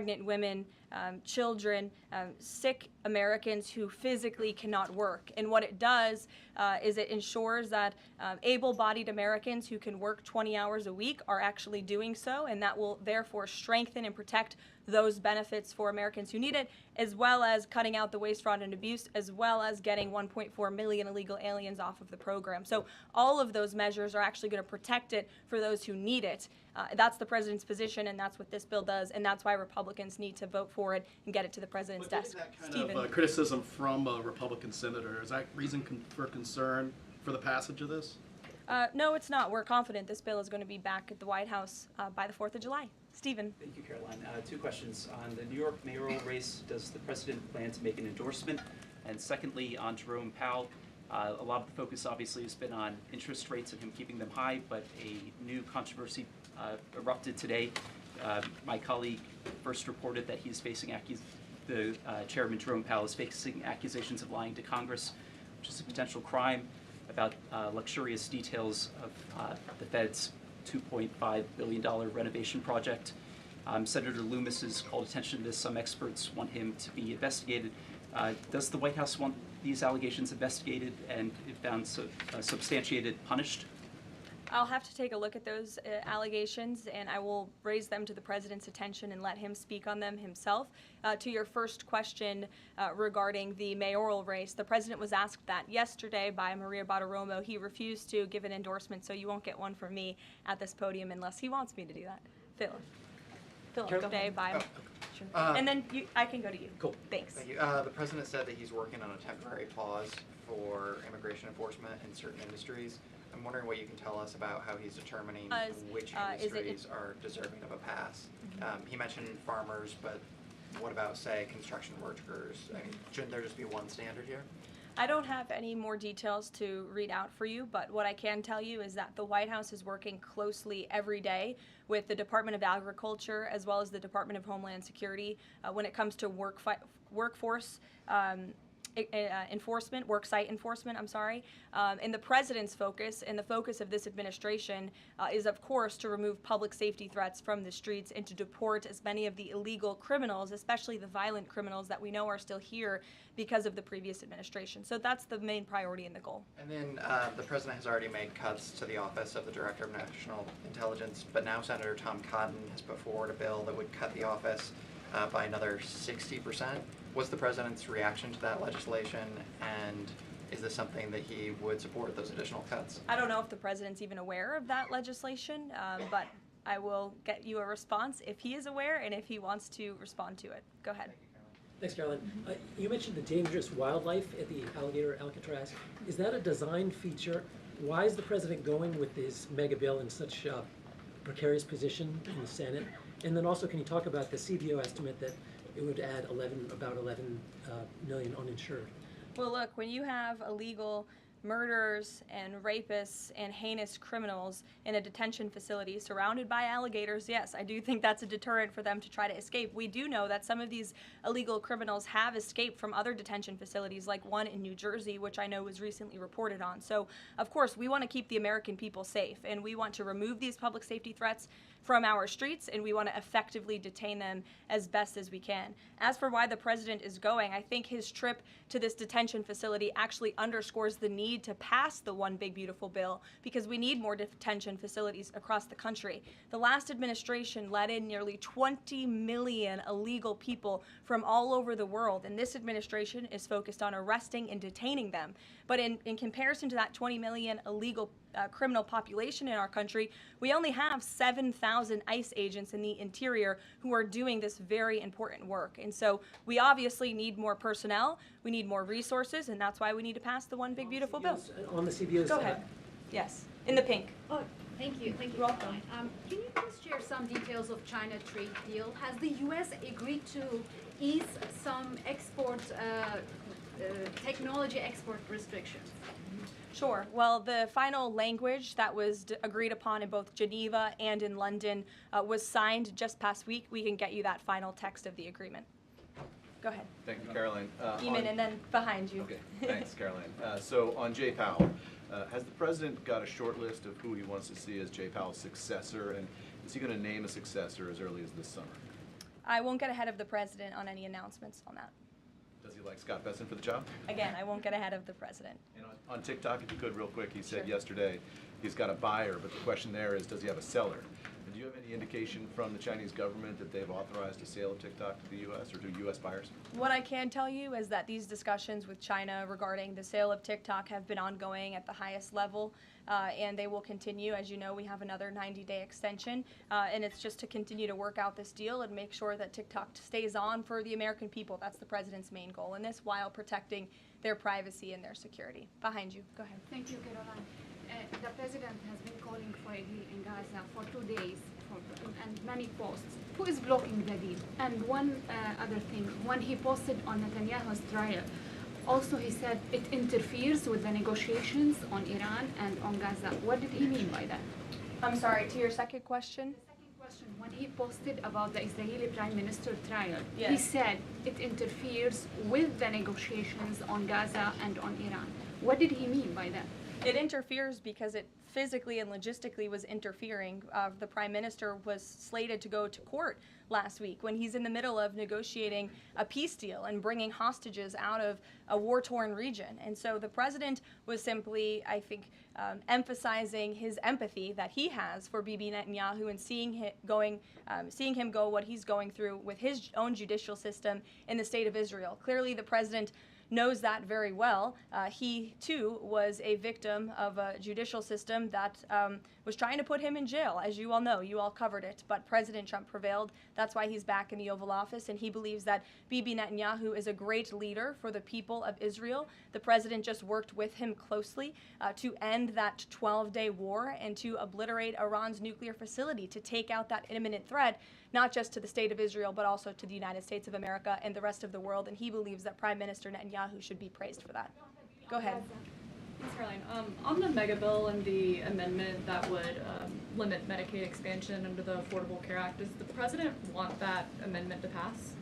pregnant women, children, sick Americans who physically cannot work. And what it does is it ensures that able-bodied Americans who can work 20 hours a week are actually doing so, and that will therefore strengthen and protect those benefits for Americans who need it, as well as cutting out the waste, fraud, and abuse, as well as getting 1.4 million illegal aliens off of the program. So all of those measures are actually going to protect it for those who need it. That's the president's position, and that's what this bill does, and that's why Republicans need to vote for it and get it to the president's desk. That kind of criticism from a Republican senator, is that reason for concern for the passage of this? No, it's not. We're confident this bill is going to be back at the White House by the 4th of July. Stephen. Thank you, Caroline. 2 questions. On the New York mayoral race, does the president plan to make an endorsement? And secondly, on Jerome Powell, a lot of the focus obviously has been on interest rates and him keeping them high, but a new controversy erupted today. My colleague first reported that he's facing Chairman Jerome Powell is facing accusations of lying to Congress, which is a potential crime, about luxurious details of the Fed's $2.5 billion renovation project. Senator Loomis has called attention to this. Some experts want him to be investigated. Does the White House want these allegations investigated and, if found substantiated, punished? I'll have to take a look at those allegations, and I will raise them to the president's attention and let him speak on them himself. To your first question regarding the mayoral race, the president was asked that yesterday by Maria Bartiromo. He refused to give an endorsement, so you won't get one from me at this podium unless he wants me to do that. Philip, today by... and then I can go to you. Cool. Thanks. Thank you. The president said that he's working on a temporary pause for immigration enforcement in certain industries. I'm wondering what you can tell us about how he's determining which industries are deserving of a pass. He mentioned farmers, but what about, say, construction workers? I mean, shouldn't there just be one standard here? I don't have any more details to read out for you, but what I can tell you is that the White House is working closely every day with the Department of Agriculture as well as the Department of Homeland Security when it comes to workforce enforcement, worksite enforcement, and the president's focus and the focus of this administration is, of course, to remove public safety threats from the streets and to deport as many of the illegal criminals, especially the violent criminals that we know are still here because of the previous administration. So that's the main priority and the goal. And then the president has already made cuts to the office of the Director of National Intelligence, but now Senator Tom Cotton has put forward a bill that would cut the office by another 60%. What's the president's reaction to that legislation, and is this something that he would support, those additional cuts? I don't know if the president's even aware of that legislation, but I will get you a response if he is aware and if he wants to respond to it. Go ahead. Thanks, Caroline. You mentioned the dangerous wildlife at the alligator Alcatraz. Is that a design feature? Why is the president going with this mega bill in such a precarious position in the Senate? And then also, can you talk about the CBO estimate that it would add about 11 million uninsured? Well, look, when you have illegal murderers and rapists and heinous criminals in a detention facility surrounded by alligators, yes, I do think that's a deterrent for them to try to escape. We do know that some of these illegal criminals have escaped from other detention facilities, like one in New Jersey, which I know was recently reported on. So, of course, we want to keep the American people safe, and we want to remove these public safety threats from our streets, and we want to effectively detain them as best as we can. As for why the president is going, I think his trip to this detention facility actually underscores the need to pass the One Big Beautiful Bill, because we need more detention facilities across the country. The last administration let in nearly 20 million illegal people from all over the world, and this administration is focused on arresting and detaining them. But in comparison to that 20 million illegal criminal population in our country, we only have 7,000 ICE agents in the interior who are doing this very important work. And so we obviously need more personnel, we need more resources, and that's why we need to pass the One Big Beautiful Bill. On the CBO's... Go ahead. Yes, in the pink. Oh, thank you. Thank you. Welcome. Can you please share some details of China trade deal? Has the U.S. agreed to ease some export, technology export restrictions? Sure. Well, the final language that was agreed upon in both Geneva and in London was signed just past week. We can get you that final text of the agreement. Go ahead. Thank you, Caroline. Eamon, and then behind you. Okay, thanks, Caroline. So on Jay Powell, has the president got a short list of who he wants to see as Jay Powell's successor, and is he going to name a successor as early as this summer? I won't get ahead of the president on any announcements on that. Does he like Scott Bessent for the job? Again, I won't get ahead of the president. And on TikTok, if you could, real quick, he said Sure. yesterday he's got a buyer, but the question there is, does he have a seller? And do you have any indication from the Chinese government that they've authorized a sale of TikTok to the U.S. or to U.S. buyers? What I can tell you is that these discussions with China regarding the sale of TikTok have been ongoing at the highest level, and they will continue. As you know, we have another 90-day extension, and it's just to continue to work out this deal and make sure that TikTok stays on for the American people. That's the president's main goal in this, while protecting their privacy and their security. Behind you. Go ahead. Thank you, Caroline. The president has been calling for a deal in Gaza for 2 days and many posts. Who is blocking the deal? And one other thing, when he posted on Netanyahu's trial, also he said it interferes with the negotiations on Iran and on Gaza. What did he mean by that? I'm sorry, to your second question? The second question, when he posted about the Israeli Prime Minister trial, he Yes. said it interferes with the negotiations on Gaza and on Iran. What did he mean by that? It interferes because it physically and logistically was interfering. The prime minister was slated to go to court last week when he's in the middle of negotiating a peace deal and bringing hostages out of a war-torn region. And so the president was simply, I think, emphasizing his empathy that he has for Bibi Netanyahu and seeing him go what he's going through with his own judicial system in the state of Israel. Clearly, the president knows that very well. He, too, was a victim of a judicial system that was trying to put him in jail, as you all know. You all covered it. But President Trump prevailed. That's why he's back in the Oval Office, and he believes that Bibi Netanyahu is a great leader for the people of Israel. The president just worked with him closely to end that 12-day war and to obliterate Iran's nuclear facility, to take out that imminent threat, not just to the state of Israel, but also to the United States of America and the rest of the world. And he believes that Prime Minister Netanyahu should be praised for that. Go ahead. Thanks, Caroline. On the mega bill and the amendment that would limit Medicaid expansion under the Affordable Care Act, does the president want that amendment to pass?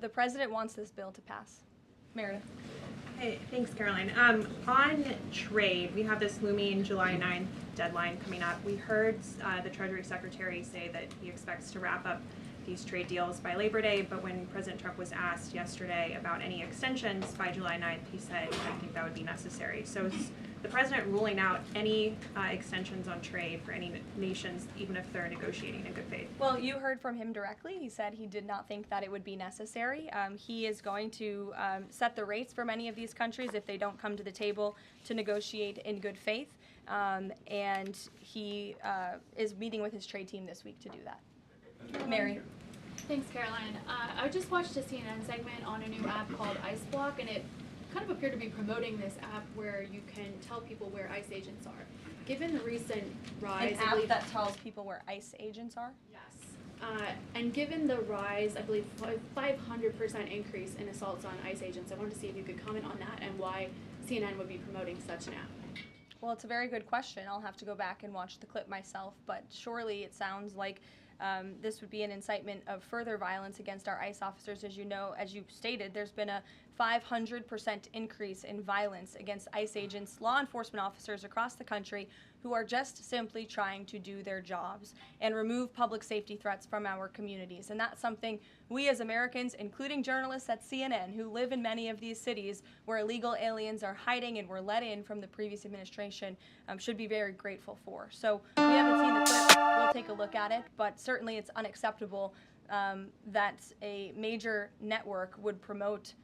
The president wants this bill to pass. Meredith. Hey, thanks, Caroline. On trade, we have this looming July 9th deadline coming up. We heard the Treasury Secretary say that he expects to wrap up these trade deals by Labor Day, but when President Trump was asked yesterday about any extensions by July 9th, he said, I think that would be necessary. So is the president ruling out any extensions on trade for any nations, even if they're negotiating in good faith? Well, you heard from him directly. He said he did not think that it would be necessary. He is going to set the rates for many of these countries if they don't come to the table to negotiate in good faith. And he is meeting with his trade team this week to do that. Mary. Thanks, Caroline. I just watched a CNN segment on a new app called Ice Block, and it kind of appeared to be promoting this app where you can tell people where ICE agents are. Given the recent rise, An app that tells people where ICE agents are? Yes. And given the rise, I believe 500% increase in assaults on ICE agents, I wanted to see if you could comment on that and why CNN would be promoting such an app. Well, it's a very good question. I'll have to go back and watch the clip myself, but surely it sounds like this would be an incitement of further violence against our ICE officers. As you know, as you stated, there's been a 500% increase in violence against ICE agents, law enforcement officers across the country who are just simply trying to do their jobs and remove public safety threats from our communities. And that's something we as Americans, including journalists at CNN who live in many of these cities where illegal aliens are hiding and were let in from the previous administration, should be very grateful for. So we haven't seen the clip. We'll take a look at it, but certainly it's unacceptable that a major network would promote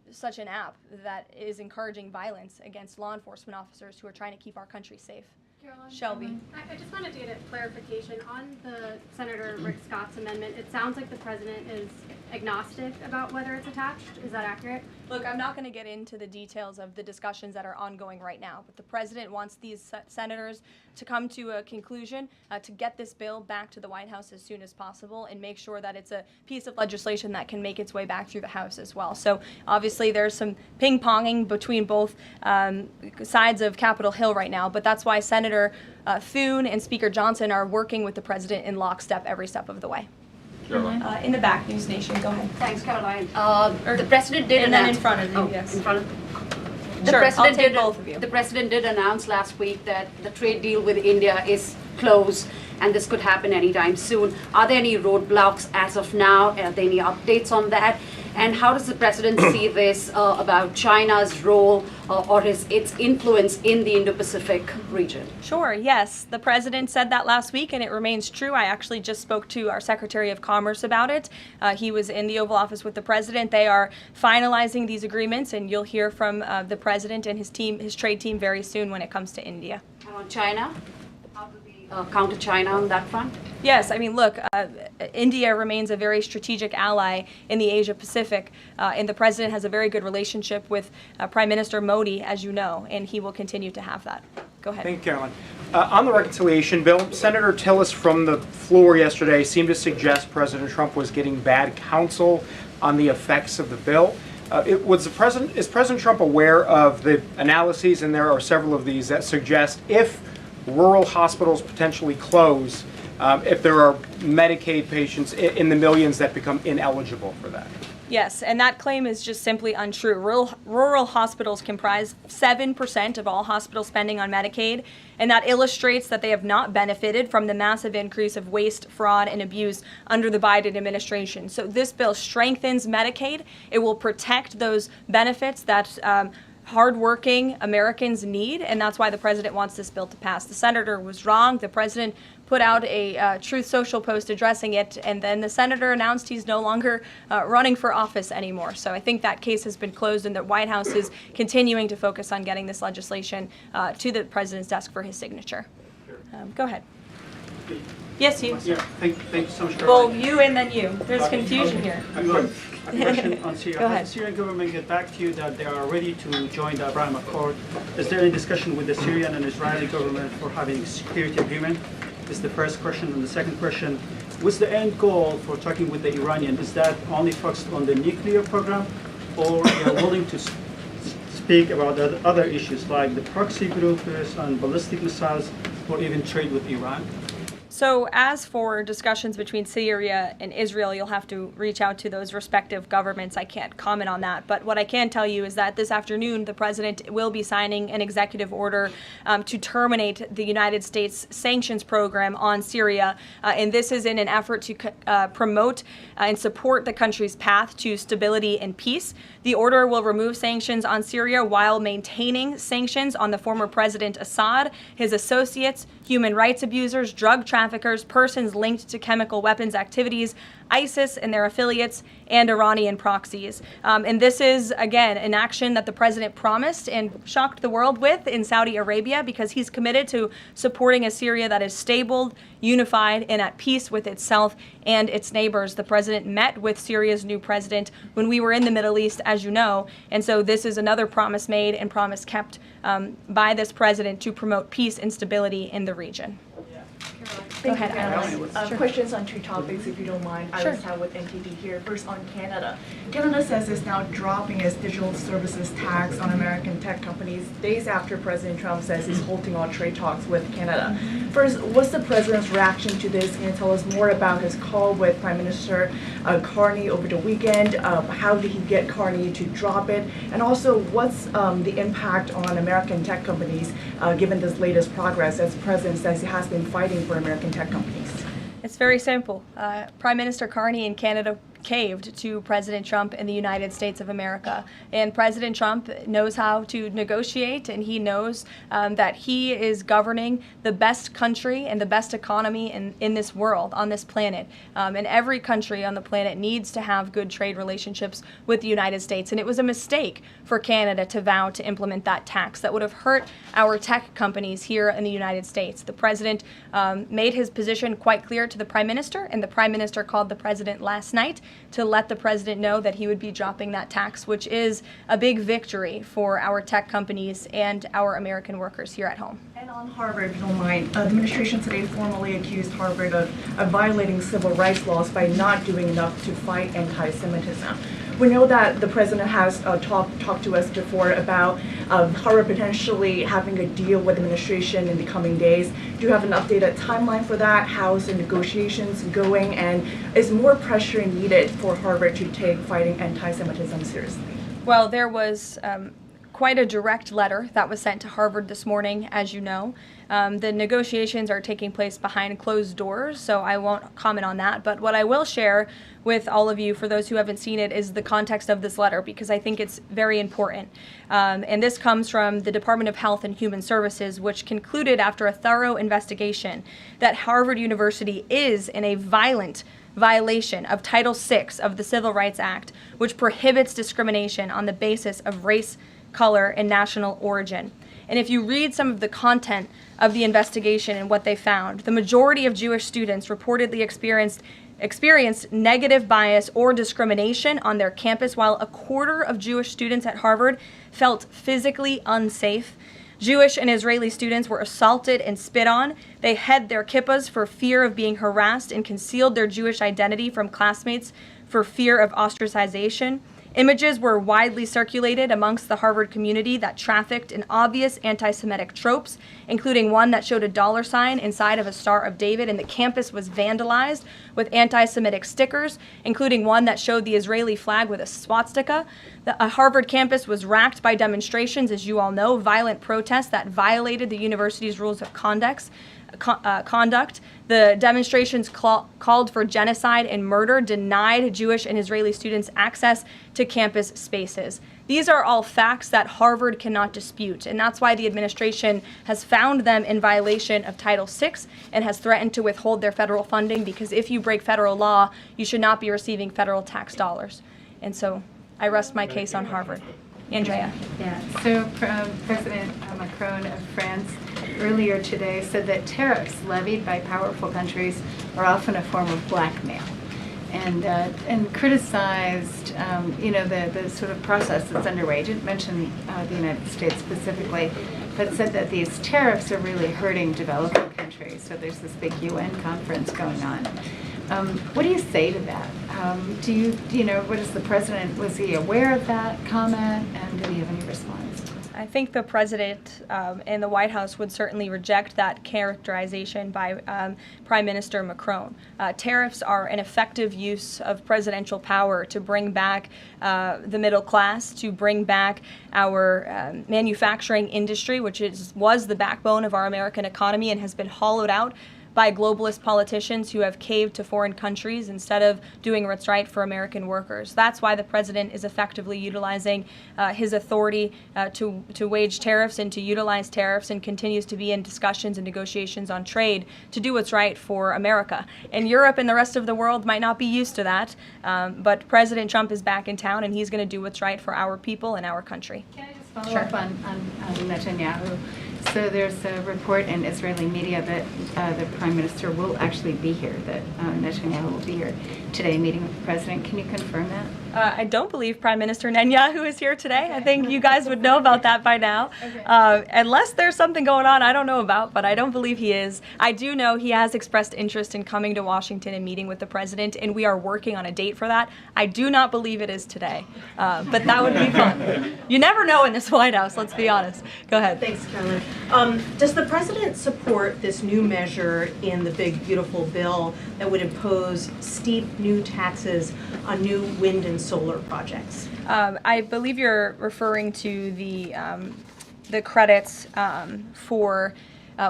such an app that is encouraging violence against law enforcement officers who are trying to keep our country safe. Caroline, Shelby. I just wanted to get a clarification on the Senator Rick Scott's amendment. It sounds like the president is agnostic about whether it's attached. Is that accurate? Look, I'm not going to get into the details of the discussions that are ongoing right now, but the president wants these senators to come to a conclusion, to get this bill back to the White House as soon as possible and make sure that it's a piece of legislation that can make its way back through the House as well. So obviously there's some ping-ponging between both sides of Capitol Hill right now, but that's why Senator Thune and Speaker Johnson are working with the president in lockstep every step of the way. In the back, News Nation, go ahead. Thanks, Caroline. The president did and announce. then in front of you, oh, yes. In front of. The Sure, president I'll take did, both of you. The president did announce last week that the trade deal with India is close, and this could happen anytime soon. Are there any roadblocks as of now? Are there any updates on that? And how does the president see this about China's role or its influence in the Indo-Pacific region? Sure, yes. The president said that last week, and it remains true. I actually just spoke to our Secretary of Commerce about it. He was in the Oval Office with the president. They are finalizing these agreements, and you'll hear from the president and his team, his trade team, very soon when it comes to India. And on China? How do we counter China on that front? Yes, I mean, look, India remains a very strategic ally in the Asia Pacific, and the president has a very good relationship with Prime Minister Modi, as you know, and he will continue to have that. Go ahead. Thank you, Caroline. On the reconciliation bill, Senator Tillis from the floor yesterday seemed to suggest President Trump was getting bad counsel on the effects of the bill. Is President Trump aware of the analyses, and there are several of these, that suggest if rural hospitals potentially close, if there are Medicaid patients in the millions that become ineligible for that? Yes, and that claim is just simply untrue. Rural hospitals comprise 7% of all hospital spending on Medicaid, and that illustrates that they have not benefited from the massive increase of waste, fraud, and abuse under the Biden administration. So this bill strengthens Medicaid. It will protect those benefits that hardworking Americans need, and that's why the president wants this bill to pass. The senator was wrong. The president put out a Truth Social post addressing it, and then the senator announced he's no longer running for office anymore. So I think that case has been closed, and the White House is continuing to focus on getting this legislation to the president's desk for his signature. Go ahead. Yes, you. Yeah, thank you so much. Well, you and then you. There's confusion here. A question on Syria. Go ahead. Has the Syrian government get back to you that they are ready to join the Abraham Accord? Is there any discussion with the Syrian and Israeli government for having a security agreement? Is the first question. And the second question, what's the end goal for talking with the Iranian? Is that only focused on the nuclear program, or you're willing to speak about the other issues like the proxy groups and ballistic missiles, or even trade with Iran? So as for discussions between Syria and Israel, you'll have to reach out to those respective governments. I can't comment on that. But what I can tell you is that this afternoon, the president will be signing an executive order to terminate the United States sanctions program on Syria. And this is in an effort to promote and support the country's path to stability and peace. The order will remove sanctions on Syria while maintaining sanctions on the former President Assad, his associates, human rights abusers, drug traffickers, persons linked to chemical weapons activities, ISIS and their affiliates, and Iranian proxies. And this is, again, an action that the president promised and shocked the world with in Saudi Arabia, because he's committed to supporting a Syria that is stable, unified, and at peace with itself and its neighbors. The president met with Syria's new president when we were in the Middle East, as you know, and so this is another promise made and promise kept by this president to promote peace and stability in the region. Go ahead, Alice. Questions on two topics, if you don't mind. Sure. Alice with NTD here. First on Canada. Canada says it's now dropping its digital services tax on American tech companies days after President Trump says he's halting all trade talks with Canada. First, what's the president's reaction to this? Can you tell us more about his call with Prime Minister Carney over the weekend? How did he get Carney to drop it? And also, what's the impact on American tech companies given this latest progress, as the president says he has been fighting for American tech companies? It's very simple. Prime Minister Carney in Canada caved to President Trump in the United States of America. And President Trump knows how to negotiate, and he knows that he is governing the best country and the best economy in this world, on this planet. And every country on the planet needs to have good trade relationships with the United States. And it was a mistake for Canada to vow to implement that tax that would have hurt our tech companies here in the United States. The president made his position quite clear to the Prime Minister, and the Prime Minister called the president last night to let the president know that he would be dropping that tax, which is a big victory for our tech companies and our American workers here at home. And on Harvard, if you don't mind, the administration today formally accused Harvard of violating civil rights laws by not doing enough to fight anti-Semitism. We know that the president has talked to us before about Harvard potentially having a deal with the administration in the coming days. Do you have an updated timeline for that? How's the negotiations going? And is more pressure needed for Harvard to take fighting anti-Semitism seriously? Well, there was quite a direct letter that was sent to Harvard this morning, as you know. The negotiations are taking place behind closed doors, so I won't comment on that. But what I will share with all of you, for those who haven't seen it, is the context of this letter, because I think it's very important. And this comes from the Department of Health and Human Services, which concluded after a thorough investigation that Harvard University is in a violent violation of Title VI of the Civil Rights Act, which prohibits discrimination on the basis of race, color, and national origin. And if you read some of the content of the investigation and what they found, the majority of Jewish students reportedly experienced negative bias or discrimination on their campus, while a quarter of Jewish students at Harvard felt physically unsafe. Jewish and Israeli students were assaulted and spit on. They hid their kippahs for fear of being harassed and concealed their Jewish identity from classmates for fear of ostracization. Images were widely circulated amongst the Harvard community that trafficked in obvious anti-Semitic tropes, including one that showed a dollar sign inside of a Star of David, and the campus was vandalized with anti-Semitic stickers, including one that showed the Israeli flag with a swastika. The Harvard campus was racked by demonstrations, as you all know, violent protests that violated the university's rules of conduct. The demonstrations called for genocide and murder, denied Jewish and Israeli students access to campus spaces. These are all facts that Harvard cannot dispute, and that's why the administration has found them in violation of Title VI and has threatened to withhold their federal funding, because if you break federal law, you should not be receiving federal tax dollars. And so I rest my case on Harvard. Andrea. Yeah, so President Macron of France earlier today said that tariffs levied by powerful countries are often a form of blackmail, and criticized the sort of process that's underway. He didn't mention the United States specifically, but said that these tariffs are really hurting developing countries. So there's this big UN conference going on. What do you say to that? What is the president, was he aware of that comment, and did he have any response? I think the president and the White House would certainly reject that characterization by Prime Minister Macron. Tariffs are an effective use of presidential power to bring back the middle class, to bring back our manufacturing industry, which was the backbone of our American economy and has been hollowed out by globalist politicians who have caved to foreign countries instead of doing what's right for American workers. That's why the president is effectively utilizing his authority to wage tariffs and to utilize tariffs, and continues to be in discussions and negotiations on trade to do what's right for America. And Europe and the rest of the world might not be used to that, but President Trump is back in town, and he's going to do what's right for our people and our country. Can I just follow up on Netanyahu? So there's a report in Israeli media that the Prime Minister will actually be here, that Netanyahu will be here today meeting with the President. Can you confirm that? I don't believe Prime Minister Netanyahu is here today. Okay. I think you guys would know about that by now. Okay. Unless there's something going on I don't know about, but I don't believe he is. I do know he has expressed interest in coming to Washington and meeting with the President, and we are working on a date for that. I do not believe it is today, but that would be fun. You never know in this White House, let's be honest. Go ahead. Thanks, Carolyn. Does the President support this new measure in the big, beautiful bill that would impose steep new taxes on new wind and solar projects? I believe you're referring to the credits for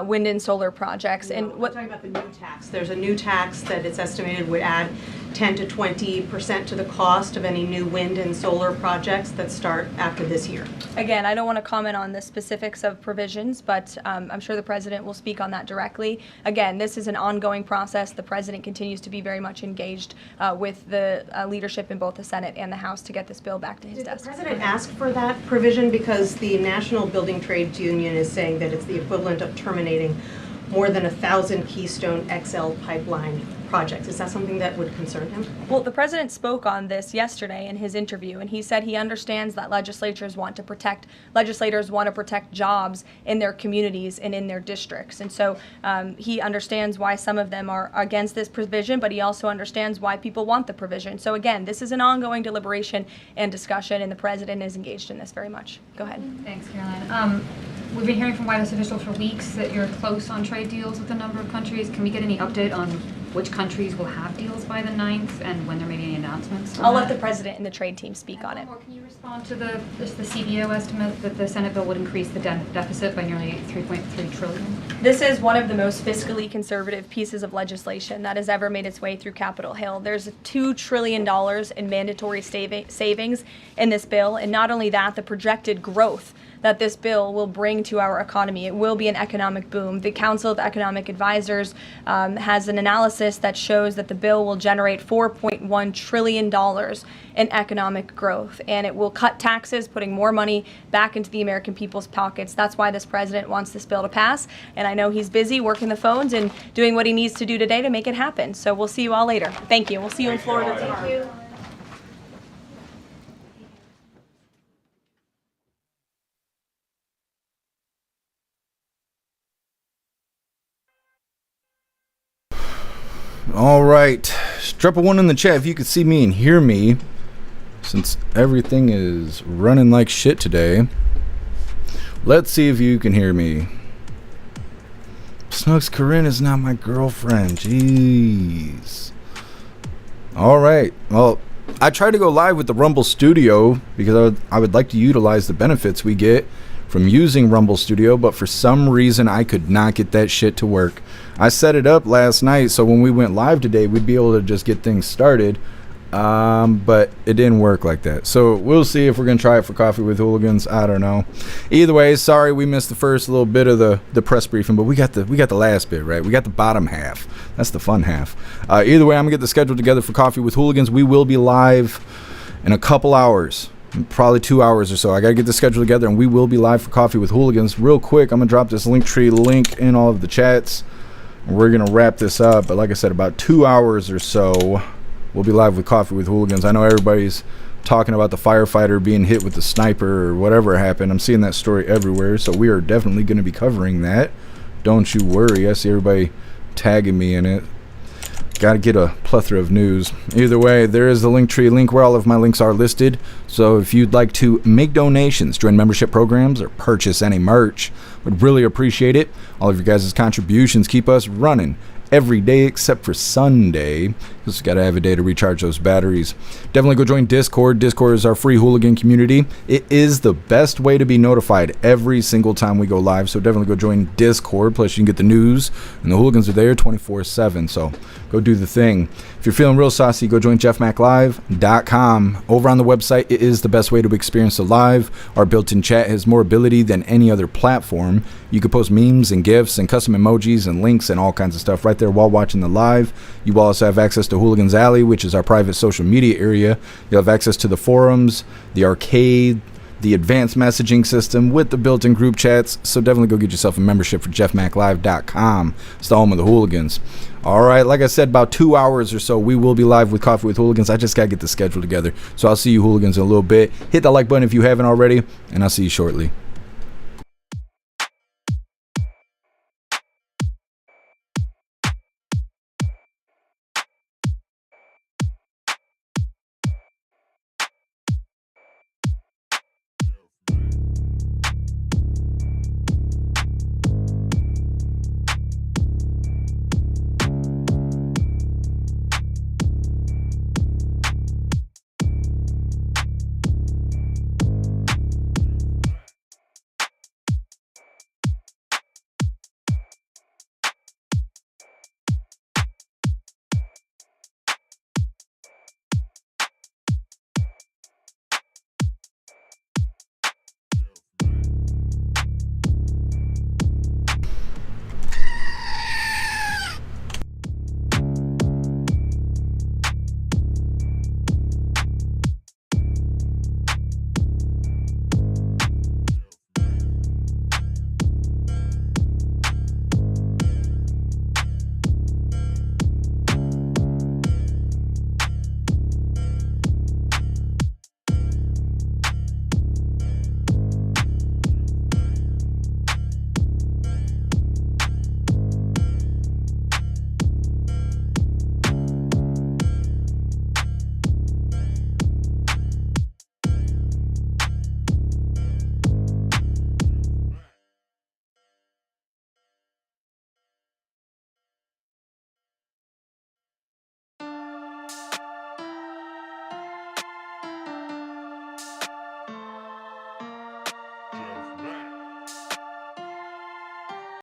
wind and solar projects. No, and what? I'm talking about the new tax. There's a new tax that it's estimated would add 10 to 20% to the cost of any new wind and solar projects that start after this year. Again, I don't want to comment on the specifics of provisions, but I'm sure the President will speak on that directly. Again, this is an ongoing process. The President continues to be very much engaged with the leadership in both the Senate and the House to get this bill back to his desk. Did the President ask for that provision? Because the National Building Trades Union is saying that it's the equivalent of terminating more than 1,000 Keystone XL pipeline projects. Is that something that would concern him? Well, the President spoke on this yesterday in his interview, and he said he understands that legislators want to protect jobs in their communities and in their districts. And so he understands why some of them are against this provision, but he also understands why people want the provision. So again, this is an ongoing deliberation and discussion, and the President is engaged in this very much. Go ahead. Thanks, Caroline. We've been hearing from White House officials for weeks that you're close on trade deals with a number of countries. Can we get any update on which countries will have deals by the 9th and when there may be any announcements? I'll let the president and the trade team speak on it. Can you respond to the CBO estimate that the Senate bill would increase the deficit by nearly 3.3 trillion? This is one of the most fiscally conservative pieces of legislation that has ever made its way through Capitol Hill. There's $2 trillion in mandatory savings in this bill, and not only that, the projected growth that this bill will bring to our economy. It will be an economic boom. The Council of Economic Advisors has an analysis that shows that the bill will generate $4.1 trillion in economic growth, and it will cut taxes, putting more money back into the American people's pockets. That's why this president wants this bill to pass, and I know he's busy working the phones and doing what he needs to do today to make it happen. So we'll see you all later. Thank you. We'll see you in Florida tomorrow. Thank you. All right, drop a 1 in the chat if you could see me and hear me, since everything is running like shit today. Let's see if you can hear me. Snugs Corinne is not my girlfriend. Jeez. All right. Well, I tried to go live with the Rumble Studio because I would like to utilize the benefits we get from using Rumble Studio, but for some reason I could not get that shit to work. I set it up last night so when we went live today we'd be able to just get things started, but it didn't work like that. So we'll see if we're gonna try it for Coffee with Hooligans. I don't know. Either way, sorry we missed the first little bit of the press briefing, but we got the last bit, right? We got the bottom half. That's the fun half. Either way, I'm gonna get the schedule together for Coffee with Hooligans. We will be live in a couple hours. Probably 2 hours or so. I gotta get the schedule together and we will be live for Coffee with Hooligans. Real quick, I'm gonna drop this Linktree link in all of the chats and we're gonna wrap this up. But like I said, about 2 hours or so we'll be live with Coffee with Hooligans. I know everybody's talking about the firefighter being hit with the sniper or whatever happened. I'm seeing that story everywhere, so we are definitely gonna be covering that. Don't you worry. I see everybody tagging me in it. Got to get a plethora of news. Either way, there is the Linktree link where all of my links are listed. So if you'd like to make donations, join membership programs, or purchase any merch, would really appreciate it. All of your guys' contributions keep us running every day except for Sunday. Just got to have a day to recharge those batteries. Definitely go join Discord. Discord is our free hooligan community. It is the best way to be notified every single time we go live. So definitely go join Discord. Plus you can get the news and the hooligans are there 24/7. So go do the thing. If you're feeling real saucy, go join jeffmaclive.com. Over on the website, it is the best way to experience the live. Our built-in chat has more ability than any other platform. You can post memes and GIFs and custom emojis and links and all kinds of stuff right there while watching the live. You will also have access to Hooligans Alley, which is our private social media area. You'll have access to the forums, the arcade, the advanced messaging system with the built-in group chats. So definitely go get yourself a membership for jeffmaclive.com. It's the home of the hooligans. All right, like I said, about 2 hours or so, we will be live with Coffee with Hooligans. I just got to get the schedule together. So I'll see you hooligans in a little bit. Hit that like button if you haven't already, and I'll see you shortly.